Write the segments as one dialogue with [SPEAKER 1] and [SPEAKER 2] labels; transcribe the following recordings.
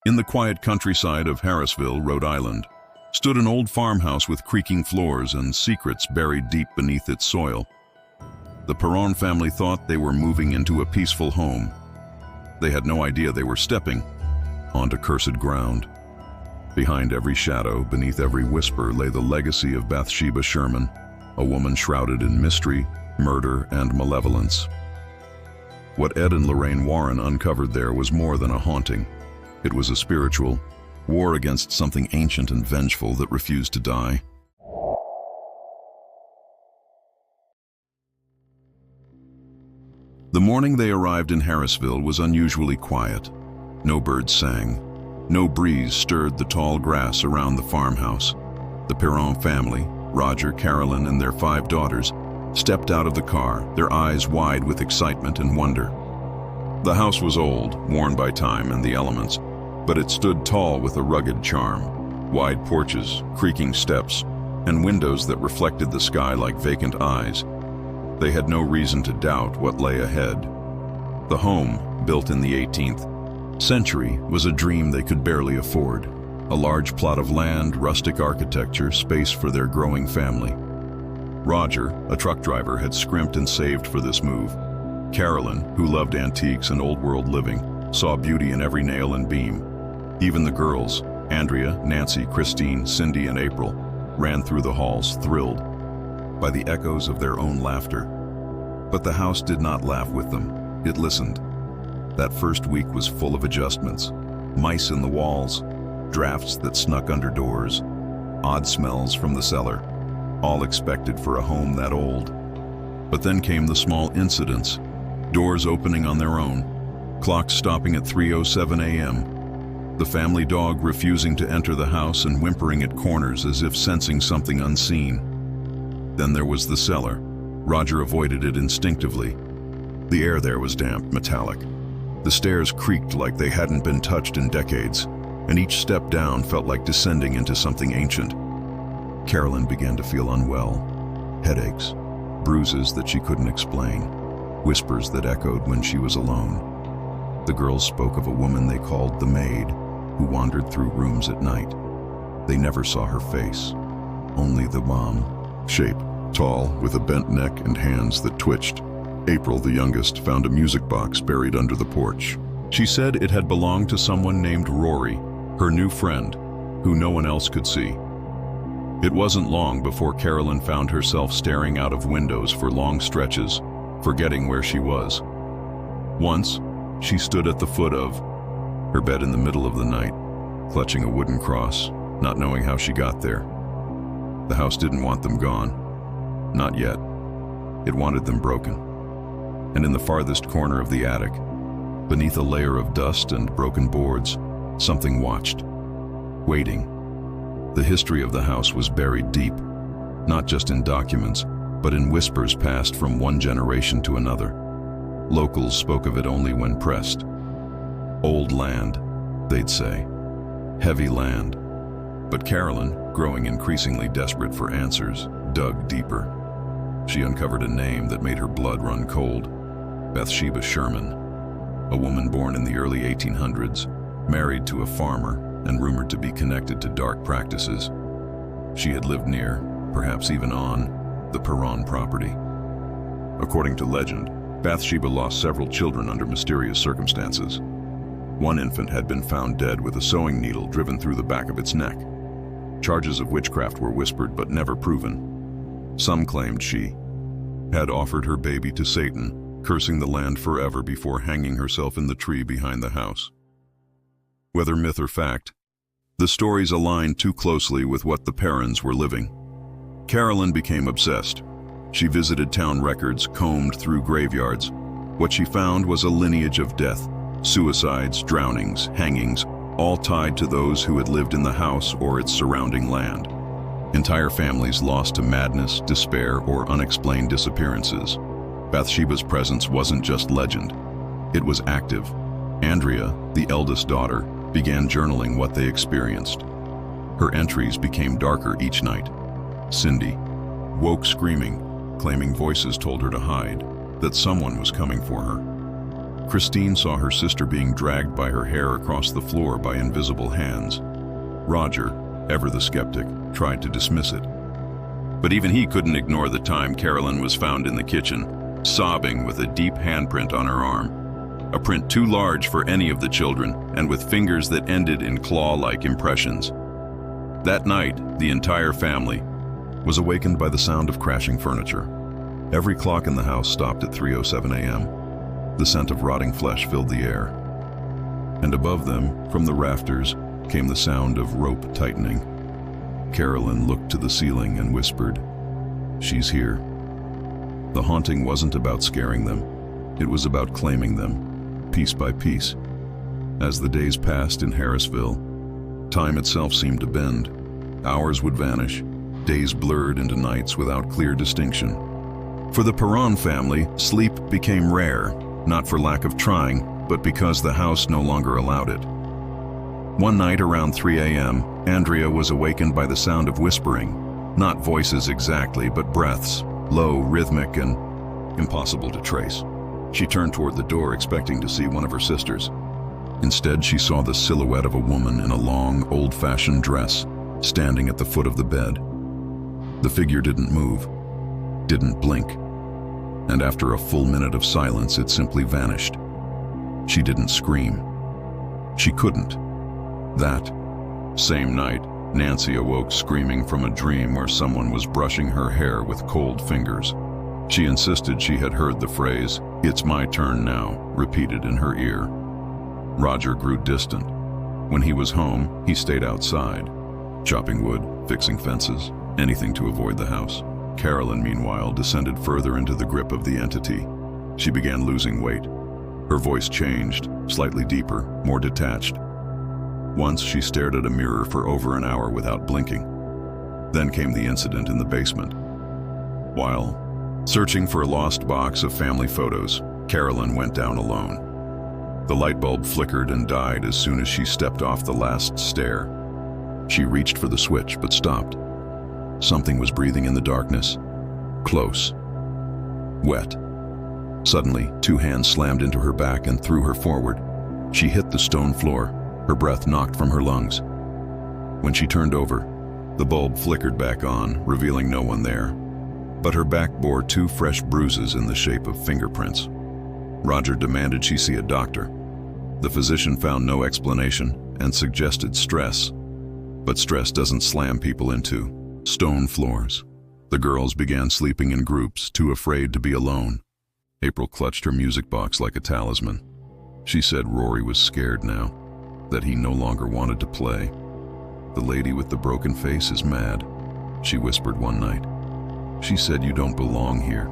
[SPEAKER 1] In the quiet countryside of Harrisville, Rhode Island, stood an old farmhouse with creaking floors and secrets buried deep beneath its soil. The Perron family thought they were moving into a peaceful home. They had no idea they were stepping onto cursed ground. Behind every shadow, beneath every whisper, lay the legacy of Bathsheba Sherman, a woman shrouded in mystery, murder, and malevolence. What Ed and Lorraine Warren uncovered there was more than a haunting. It was a spiritual war against something ancient and vengeful that refused to die. The morning they arrived in Harrisville was unusually quiet. No birds sang. No breeze stirred the tall grass around the farmhouse. The Perron family, Roger, Carolyn, and their 5 daughters, stepped out of the car, their eyes wide with excitement and wonder. The house was old, worn by time and the elements, but it stood tall with a rugged charm. Wide porches, creaking steps, and windows that reflected the sky like vacant eyes. They had no reason to doubt what lay ahead. The home, built in the 18th century, was a dream they could barely afford. A large plot of land, rustic architecture, space for their growing family. Roger, a truck driver, had scrimped and saved for this move. Carolyn, who loved antiques and old-world living, saw beauty in every nail and beam. Even the girls, Andrea, Nancy, Christine, Cindy, and April, ran through the halls, thrilled by the echoes of their own laughter. But the house did not laugh with them. It listened. That first week was full of adjustments. Mice in the walls, drafts that snuck under doors, odd smells from the cellar, all expected for a home that old. But then came the small incidents. Doors opening on their own, clocks stopping at 3:07 a.m., the family dog refusing to enter the house and whimpering at corners as if sensing something unseen. Then there was the cellar. Roger avoided it instinctively. The air there was damp, metallic. The stairs creaked like they hadn't been touched in decades, and each step down felt like descending into something ancient. Carolyn began to feel unwell. Headaches, bruises that she couldn't explain, whispers that echoed when she was alone. The girls spoke of a woman they called the maid, who wandered through rooms at night. They never saw her face, only the mom. Shape, tall, with a bent neck and hands that twitched. April, the youngest, found a music box buried under the porch. She said it had belonged to someone named Rory, her new friend, who no one else could see. It wasn't long before Carolyn found herself staring out of windows for long stretches, forgetting where she was. Once, she stood at the foot of her bed in the middle of the night, clutching a wooden cross, not knowing how she got there. The house didn't want them gone. Not yet. It wanted them broken. And in the farthest corner of the attic, beneath a layer of dust and broken boards, something watched, waiting. The history of the house was buried deep, not just in documents, but in whispers passed from one generation to another. Locals spoke of it only when pressed. Old land, they'd say. Heavy land. But Carolyn, growing increasingly desperate for answers, dug deeper. She uncovered a name that made her blood run cold. Bathsheba Sherman, a woman born in the early 1800s, married to a farmer and rumored to be connected to dark practices. She had lived near, perhaps even on, the Perron property. According to legend, Bathsheba lost several children under mysterious circumstances. One infant had been found dead with a sewing needle driven through the back of its neck. Charges of witchcraft were whispered but never proven. Some claimed she had offered her baby to Satan, cursing the land forever before hanging herself in the tree behind the house. Whether myth or fact, the stories aligned too closely with what the Perrons were living. Carolyn became obsessed. She visited town records, combed through graveyards. What she found was a lineage of death, suicides, drownings, hangings, all tied to those who had lived in the house or its surrounding land. Entire families lost to madness, despair, or unexplained disappearances. Bathsheba's presence wasn't just legend. It was active. Andrea, the eldest daughter, began journaling what they experienced. Her entries became darker each night. Cindy woke screaming, claiming voices told her to hide, that someone was coming for her. Christine saw her sister being dragged by her hair across the floor by invisible hands. Roger, ever the skeptic, tried to dismiss it. But even he couldn't ignore the time Carolyn was found in the kitchen, sobbing with a deep handprint on her arm. A print too large for any of the children, and with fingers that ended in claw-like impressions. That night, the entire family was awakened by the sound of crashing furniture. Every clock in the house stopped at 3:07 a.m. The scent of rotting flesh filled the air. And above them, from the rafters, came the sound of rope tightening. Carolyn looked to the ceiling and whispered, "She's here." The haunting wasn't about scaring them. It was about claiming them, piece by piece. As the days passed in Harrisville, time itself seemed to bend. Hours would vanish, days blurred into nights without clear distinction. For the Perron family, sleep became rare, not for lack of trying, but because the house no longer allowed it. One night around 3 a.m., Andrea was awakened by the sound of whispering. Not voices exactly, but breaths, low, rhythmic, and impossible to trace. She turned toward the door expecting to see one of her sisters. Instead, she saw the silhouette of a woman in a long, old-fashioned dress, standing at the foot of the bed. The figure didn't move, didn't blink, and after a full minute of silence, it simply vanished. She didn't scream. She couldn't. That same night, Nancy awoke screaming from a dream where someone was brushing her hair with cold fingers. She insisted she had heard the phrase, "It's my turn now," repeated in her ear. Roger grew distant. When he was home, he stayed outside, chopping wood, fixing fences, anything to avoid the house. Carolyn, meanwhile, descended further into the grip of the entity. She began losing weight. Her voice changed, slightly deeper, more detached. Once she stared at a mirror for over an hour without blinking. Then came the incident in the basement. While searching for a lost box of family photos, Carolyn went down alone. The light bulb flickered and died as soon as she stepped off the last stair. She reached for the switch, but stopped. Something was breathing in the darkness. Close. Wet. Suddenly, two hands slammed into her back and threw her forward. She hit the stone floor, her breath knocked from her lungs. When she turned over, the bulb flickered back on, revealing no one there. But her back bore two fresh bruises in the shape of fingerprints. Roger demanded she see a doctor. The physician found no explanation and suggested stress. But stress doesn't slam people into stone floors. The girls began sleeping in groups, too afraid to be alone. April clutched her music box like a talisman. She said Rory was scared now, that he no longer wanted to play. "The lady with the broken face is mad," she whispered one night. "She said you don't belong here."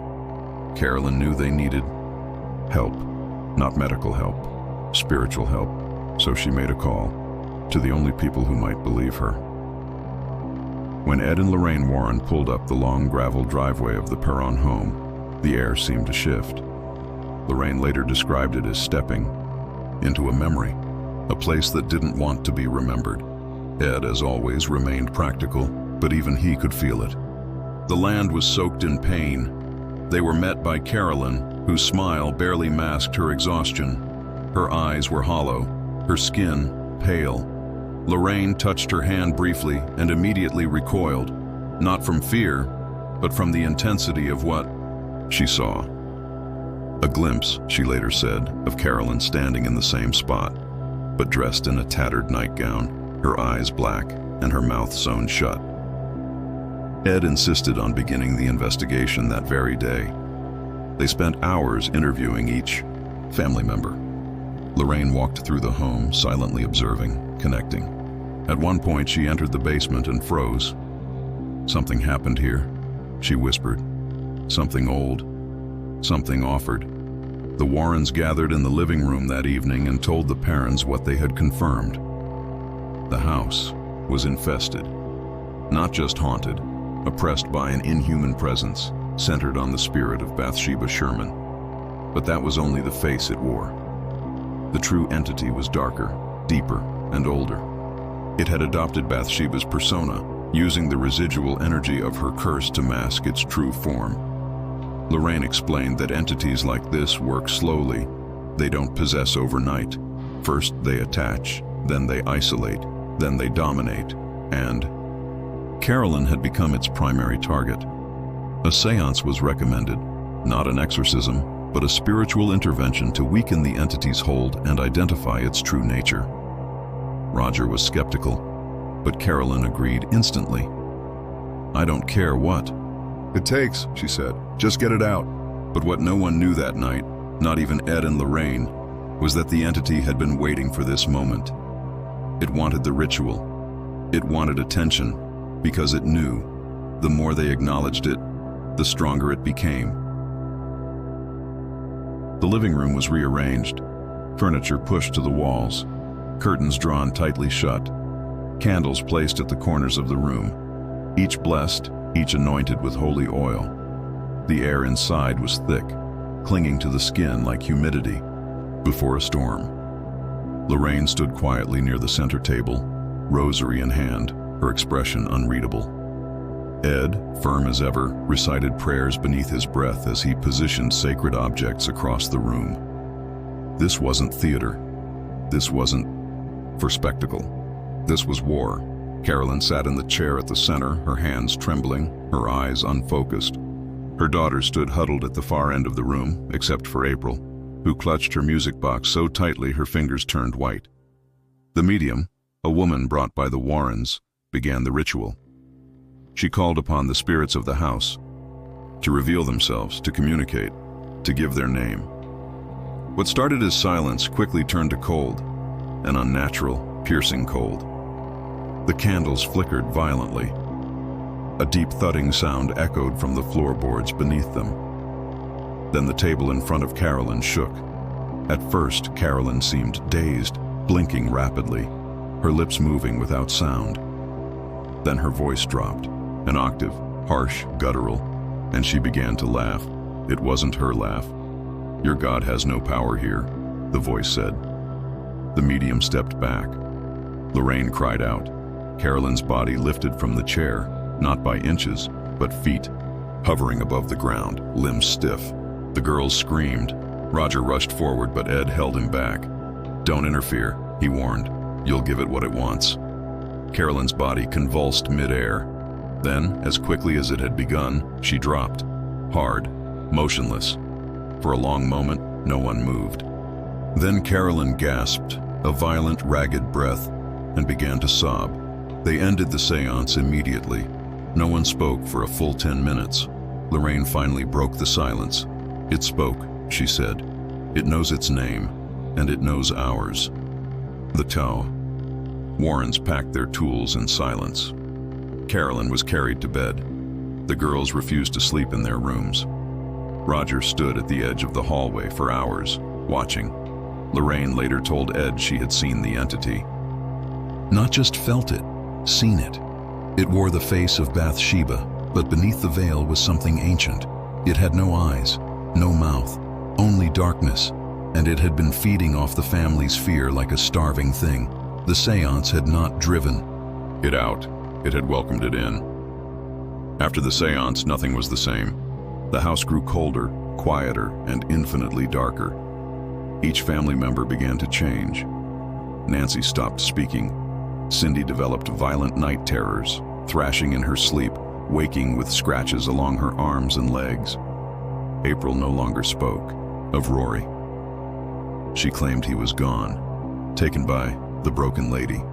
[SPEAKER 1] Carolyn knew they needed help, not medical help, spiritual help, so she made a call to the only people who might believe her. When Ed and Lorraine Warren pulled up the long gravel driveway of the Perron home, the air seemed to shift. Lorraine later described it as stepping into a memory, a place that didn't want to be remembered. Ed, as always, remained practical, but even he could feel it. The land was soaked in pain. They were met by Carolyn, whose smile barely masked her exhaustion. Her eyes were hollow, her skin pale. Lorraine touched her hand briefly and immediately recoiled, not from fear, but from the intensity of what she saw. A glimpse, she later said, of Carolyn standing in the same spot, but dressed in a tattered nightgown, her eyes black and her mouth sewn shut. Ed insisted on beginning the investigation that very day. They spent hours interviewing each family member. Lorraine walked through the home, silently observing, connecting. At one point, she entered the basement and froze. "Something happened here," she whispered. "Something old. Something offered." The Warrens gathered in the living room that evening and told the Perrons what they had confirmed. The house was infested. Not just haunted, oppressed by an inhuman presence centered on the spirit of Bathsheba Sherman. But that was only the face it wore. The true entity was darker, deeper, and older. It had adopted Bathsheba's persona, using the residual energy of her curse to mask its true form. Lorraine explained that entities like this work slowly, They don't possess overnight. First they attach, then they isolate, then they dominate, and Carolyn had become its primary target. A seance was recommended, not an exorcism, but a spiritual intervention to weaken the entity's hold and identify its true nature. Roger was skeptical, but Carolyn agreed instantly. "I don't care what it takes," she said. "Just get it out." But what no one knew that night, not even Ed and Lorraine, was that the entity had been waiting for this moment. It wanted the ritual. It wanted attention, because it knew the more they acknowledged it, the stronger it became. The living room was rearranged, furniture pushed to the walls, curtains drawn tightly shut, candles placed at the corners of the room, each blessed, each anointed with holy oil. The air inside was thick, clinging to the skin like humidity before a storm. Lorraine stood quietly near the center table, rosary in hand, her expression unreadable. Ed, firm as ever, recited prayers beneath his breath as he positioned sacred objects across the room. This wasn't theater. This wasn't for spectacle. This was war. Carolyn sat in the chair at the center, her hands trembling, her eyes unfocused. Her daughter stood huddled at the far end of the room, except for April, who clutched her music box so tightly her fingers turned white. The medium, a woman brought by the Warrens, began the ritual. She called upon the spirits of the house to reveal themselves, to communicate, to give their name. What started as silence quickly turned to cold, an unnatural, piercing cold. The candles flickered violently. A deep thudding sound echoed from the floorboards beneath them. Then the table in front of Carolyn shook. At first, Carolyn seemed dazed, blinking rapidly, her lips moving without sound. Then her voice dropped, an octave, harsh, guttural, and she began to laugh. It wasn't her laugh. "Your God has no power here," the voice said. The medium stepped back. Lorraine cried out. Carolyn's body lifted from the chair, not by inches, but feet, hovering above the ground, limbs stiff. The girls screamed. Roger rushed forward, but Ed held him back. "Don't interfere," he warned. "You'll give it what it wants." Carolyn's body convulsed mid-air. Then, as quickly as it had begun, she dropped, hard, motionless. For a long moment, no one moved. Then Carolyn gasped, a violent, ragged breath, and began to sob. They ended the seance immediately. No one spoke for a full 10 minutes. Lorraine finally broke the silence. "It spoke," she said. "It knows its name, and it knows ours." The Tao. Warrens packed their tools in silence. Carolyn was carried to bed. The girls refused to sleep in their rooms. Roger stood at the edge of the hallway for hours, watching. Lorraine later told Ed she had seen the entity. Not just felt it, seen it. It wore the face of Bathsheba, but beneath the veil was something ancient. It had no eyes, no mouth, only darkness, and it had been feeding off the family's fear like a starving thing. The seance had not driven it out, it had welcomed it in. After the seance, nothing was the same. The house grew colder, quieter, and infinitely darker. Each family member began to change. Nancy stopped speaking. Cindy developed violent night terrors, thrashing in her sleep, waking with scratches along her arms and legs. April no longer spoke of Rory. She claimed he was gone, taken by the broken lady.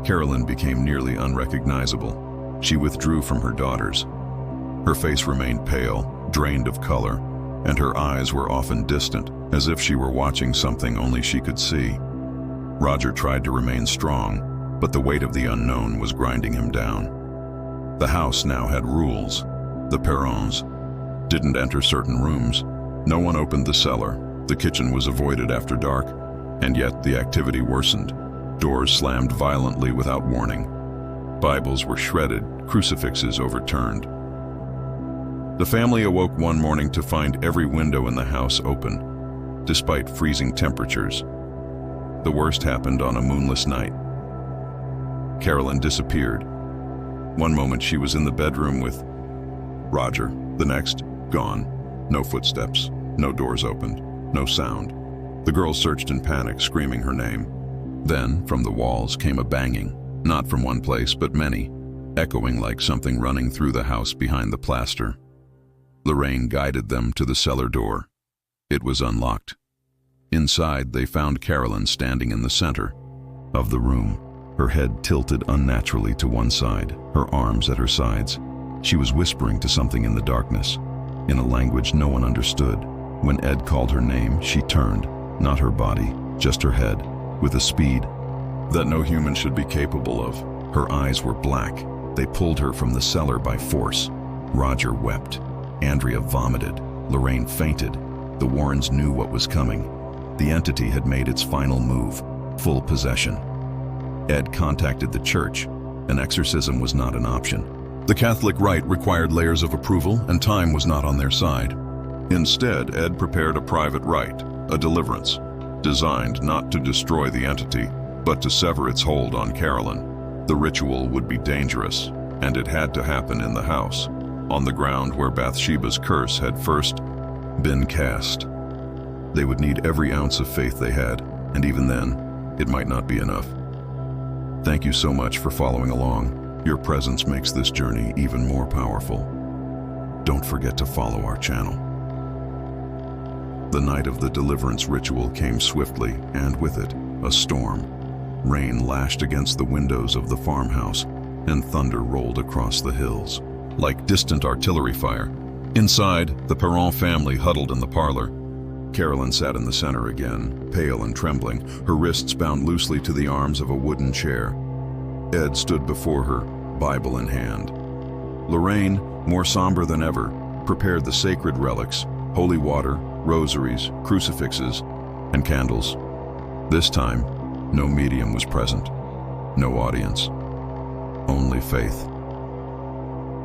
[SPEAKER 1] Carolyn became nearly unrecognizable. She withdrew from her daughters. Her face remained pale, drained of color, and her eyes were often distant, as if she were watching something only she could see. Roger tried to remain strong, but the weight of the unknown was grinding him down. The house now had rules. The Perrons didn't enter certain rooms. No one opened the cellar. The kitchen was avoided after dark, and yet the activity worsened. Doors slammed violently without warning. Bibles were shredded, crucifixes overturned. The family awoke one morning to find every window in the house open, despite freezing temperatures. The worst happened on a moonless night. Carolyn disappeared. One moment she was in the bedroom with Roger, the next, gone. No footsteps, no doors opened, no sound. The girls searched in panic, screaming her name. Then, from the walls came a banging, not from one place, but many, echoing like something running through the house behind the plaster. Lorraine guided them to the cellar door. It was unlocked. Inside, they found Carolyn standing in the center of the room, her head tilted unnaturally to one side, her arms at her sides. She was whispering to something in the darkness, in a language no one understood. When Ed called her name, she turned, not her body, just her head, with a speed that no human should be capable of. Her eyes were black. They pulled her from the cellar by force. Roger wept. Andrea vomited. Lorraine fainted. The Warrens knew what was coming. The entity had made its final move, full possession. Ed contacted the church. An exorcism was not an option. The Catholic rite required layers of approval, and time was not on their side. Instead, Ed prepared a private rite, a deliverance, designed not to destroy the entity, but to sever its hold on Carolyn. The ritual would be dangerous, and it had to happen in the house, on the ground where Bathsheba's curse had first been cast. They would need every ounce of faith they had, and even then, it might not be enough. Thank you so much for following along. Your presence makes this journey even more powerful. Don't forget to follow our channel. The night of the deliverance ritual came swiftly, and with it, a storm. Rain lashed against the windows of the farmhouse, and thunder rolled across the hills, like distant artillery fire. Inside, the Perron family huddled in the parlor. Carolyn sat in the center again, pale and trembling, her wrists bound loosely to the arms of a wooden chair. Ed stood before her, Bible in hand. Lorraine, more somber than ever, prepared the sacred relics, holy water, rosaries, crucifixes, and candles. This time, no medium was present, no audience, only faith.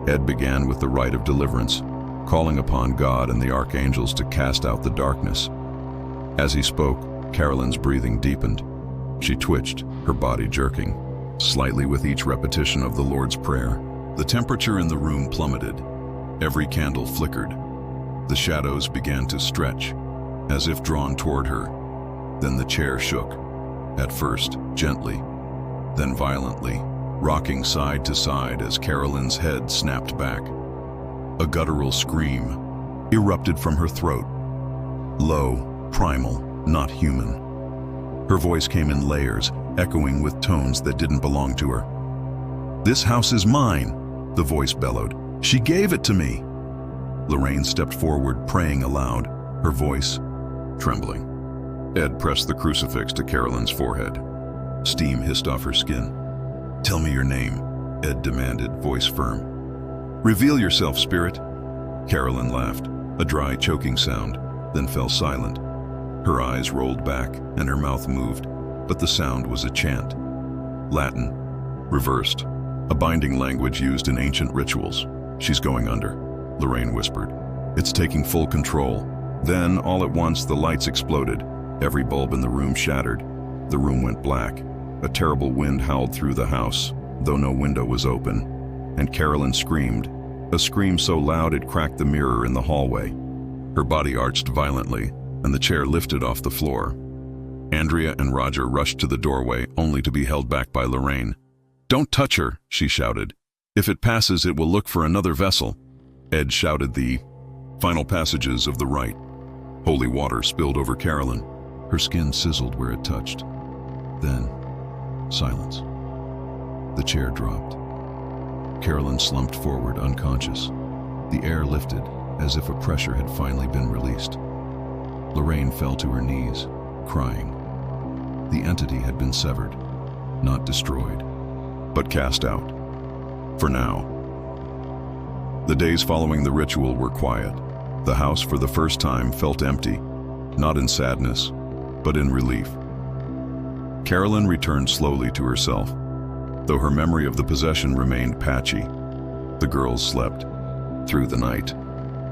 [SPEAKER 1] Ed began with the rite of deliverance, calling upon God and the archangels to cast out the darkness. As he spoke, Carolyn's breathing deepened. She twitched, her body jerking, slightly with each repetition of the Lord's Prayer. The temperature in the room plummeted. Every candle flickered. The shadows began to stretch, as if drawn toward her. Then the chair shook, at first gently, then violently, rocking side to side as Carolyn's head snapped back. A guttural scream erupted from her throat. Low, primal, not human. Her voice came in layers, echoing with tones that didn't belong to her. "This house is mine," the voice bellowed. "She gave it to me." Lorraine stepped forward, praying aloud, her voice trembling. Ed pressed the crucifix to Carolyn's forehead. Steam hissed off her skin. "Tell me your name," Ed demanded, voice firm. "Reveal yourself, spirit." Carolyn laughed, a dry, choking sound, then fell silent. Her eyes rolled back and her mouth moved, but the sound was a chant. Latin, reversed, a binding language used in ancient rituals. "She's going under," Lorraine whispered. "It's taking full control." Then, all at once, the lights exploded. Every bulb in the room shattered. The room went black. A terrible wind howled through the house, though no window was open. And Carolyn screamed, a scream so loud it cracked the mirror in the hallway. Her body arched violently, and the chair lifted off the floor. Andrea and Roger rushed to the doorway, only to be held back by Lorraine. "Don't touch her," she shouted. "If it passes, it will look for another vessel." Ed shouted the final passages of the rite. Holy water spilled over Carolyn. Her skin sizzled where it touched. Then, silence. The chair dropped. Carolyn slumped forward, unconscious. The air lifted, as if a pressure had finally been released. Lorraine fell to her knees, crying. The entity had been severed, not destroyed, but cast out. For now. The days following the ritual were quiet. The house, for the first time, felt empty, not in sadness, but in relief. Carolyn returned slowly to herself, though her memory of the possession remained patchy. The girls slept through the night.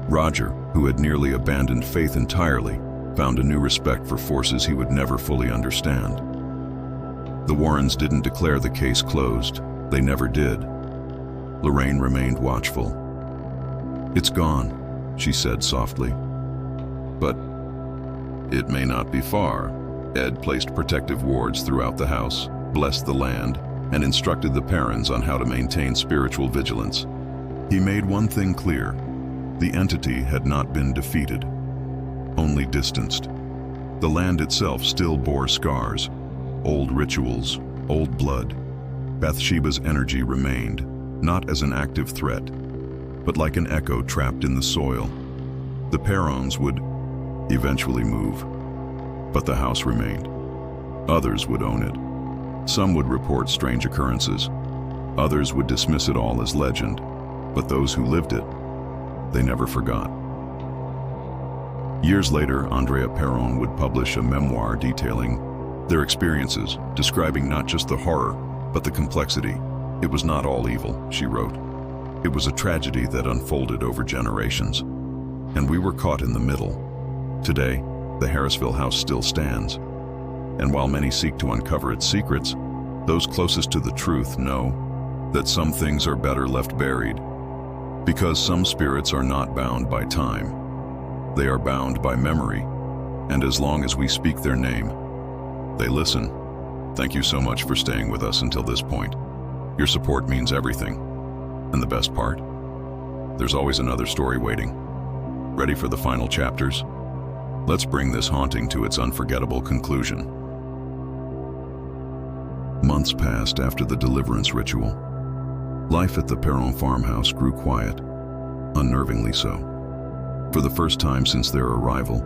[SPEAKER 1] Roger, who had nearly abandoned faith entirely, found a new respect for forces he would never fully understand. The Warrens didn't declare the case closed. They never did. Lorraine remained watchful. "It's gone," she said softly. "But It may not be far. Ed placed protective wards throughout the house, blessed the land, and instructed the Perrons on how to maintain spiritual vigilance. He made one thing clear: the entity had not been defeated, only distanced. The land itself still bore scars, old rituals, old blood. Bathsheba's energy remained, not as an active threat, but like an echo trapped in the soil. The Perrons would eventually move, but the house remained. Others would own it. Some would report strange occurrences. Others would dismiss it all as legend, but those who lived it, they never forgot. Years later, Andrea Perron would publish a memoir detailing their experiences, describing not just the horror, but the complexity. It was not all evil, she wrote. It was a tragedy that unfolded over generations, and we were caught in the middle. Today, the Harrisville house still stands, and while many seek to uncover its secrets, those closest to the truth know that some things are better left buried, because some spirits are not bound by time. They are bound by memory, and as long as we speak their name, they listen. Thank you so much for staying with us until this point. Your support means everything. And the best part? There's always another story waiting. Ready for the final chapters? Let's bring this haunting to its unforgettable conclusion. Months passed after the deliverance ritual. Life at the Perron farmhouse grew quiet, unnervingly so. For the first time since their arrival,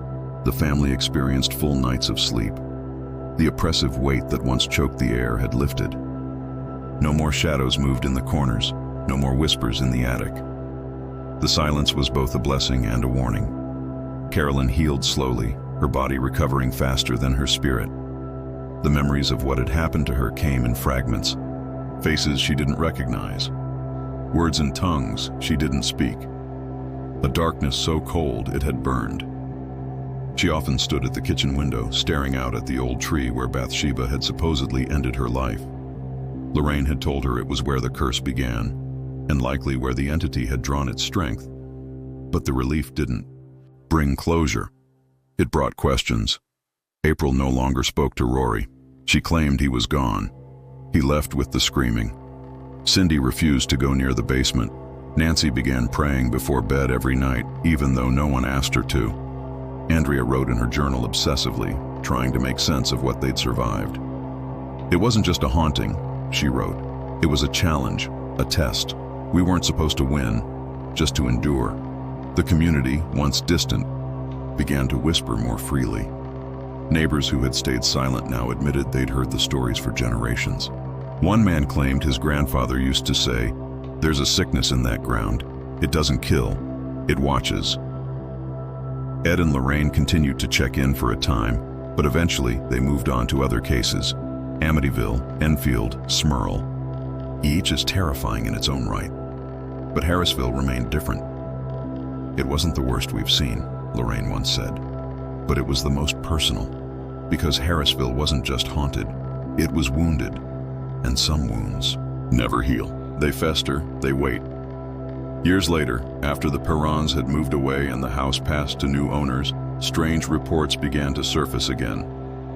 [SPEAKER 1] the family experienced full nights of sleep. The oppressive weight that once choked the air had lifted. No more shadows moved in the corners, no more whispers in the attic. The silence was both a blessing and a warning. Carolyn healed slowly, her body recovering faster than her spirit. The memories of what had happened to her came in fragments, faces she didn't recognize, words and tongues she didn't speak, a darkness so cold it had burned. She often stood at the kitchen window, staring out at the old tree where Bathsheba had supposedly ended her life. Lorraine had told her it was where the curse began, and likely where the entity had drawn its strength. But the relief didn't bring closure. It brought questions. April no longer spoke to Rory. She claimed he was gone. He left with the screaming. Cindy refused to go near the basement. Nancy began praying before bed every night, even though no one asked her to. Andrea wrote in her journal obsessively, trying to make sense of what they'd survived. It wasn't just a haunting, she wrote. It was a challenge, a test. We weren't supposed to win, just to endure. The community, once distant, began to whisper more freely. Neighbors who had stayed silent now admitted they'd heard the stories for generations. One man claimed his grandfather used to say, "There's a sickness in that ground. It doesn't kill, it watches." Ed and Lorraine continued to check in for a time, but eventually they moved on to other cases: Amityville, Enfield, Smurl. Each is terrifying in its own right. But Harrisville remained different. "It wasn't the worst we've seen," Lorraine once said, "but it was the most personal, because Harrisville wasn't just haunted, it was wounded, and some wounds never heal. They fester, they wait." Years later, after the Perrons had moved away and the house passed to new owners, strange reports began to surface again.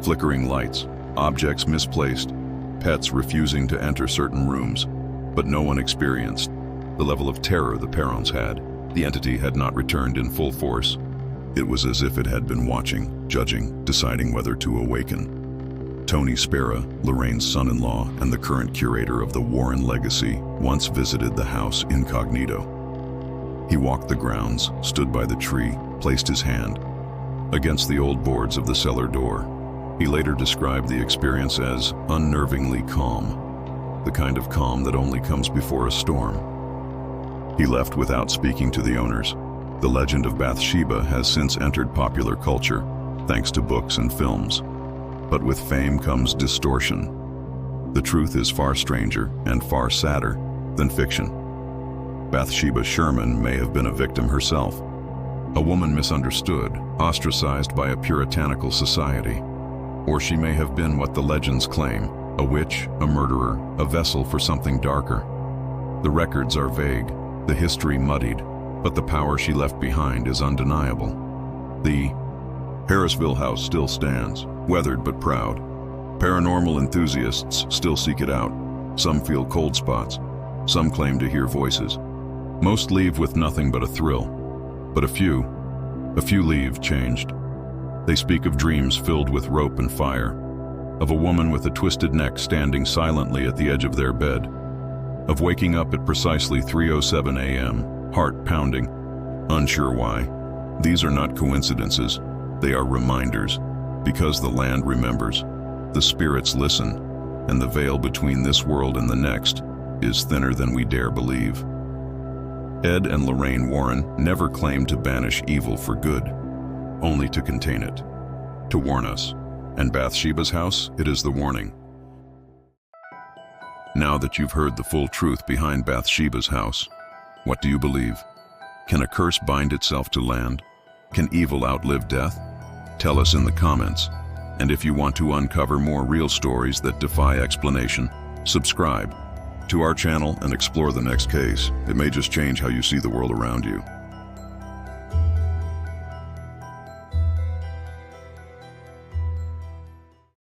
[SPEAKER 1] Flickering lights, objects misplaced, pets refusing to enter certain rooms, but no one experienced the level of terror the Perrons had. The entity had not returned in full force. It was as if it had been watching, judging, deciding whether to awaken. Tony Spera, Lorraine's son-in-law and the current curator of the Warren legacy, once visited the house incognito. He walked the grounds, stood by the tree, placed his hand against the old boards of the cellar door. He later described the experience as unnervingly calm, the kind of calm that only comes before a storm. He left without speaking to the owners. The legend of Bathsheba has since entered popular culture, thanks to books and films. But with fame comes distortion. The truth is far stranger and far sadder than fiction. Bathsheba Sherman may have been a victim herself, a woman misunderstood, ostracized by a puritanical society. Or she may have been what the legends claim, a witch, a murderer, a vessel for something darker. The records are vague, the history muddied, but the power she left behind is undeniable. The Harrisville house still stands, weathered but proud. Paranormal enthusiasts still seek it out. Some feel cold spots. Some claim to hear voices. Most leave with nothing but a thrill. But a few leave changed. They speak of dreams filled with rope and fire, of a woman with a twisted neck standing silently at the edge of their bed, of waking up at precisely 3:07 a.m., heart pounding, unsure why. These are not coincidences, they are reminders, because the land remembers, the spirits listen, and the veil between this world and the next is thinner than we dare believe. Ed and Lorraine Warren never claimed to banish evil for good, only to contain it, to warn us. And Bathsheba's house, it is the warning. Now that you've heard the full truth behind Bathsheba's house, what do you believe? Can a curse bind itself to land? Can evil outlive death? Tell us in the comments. And if you want to uncover more real stories that defy explanation, subscribe to our channel and explore the next case. It may just change how you see the world around you.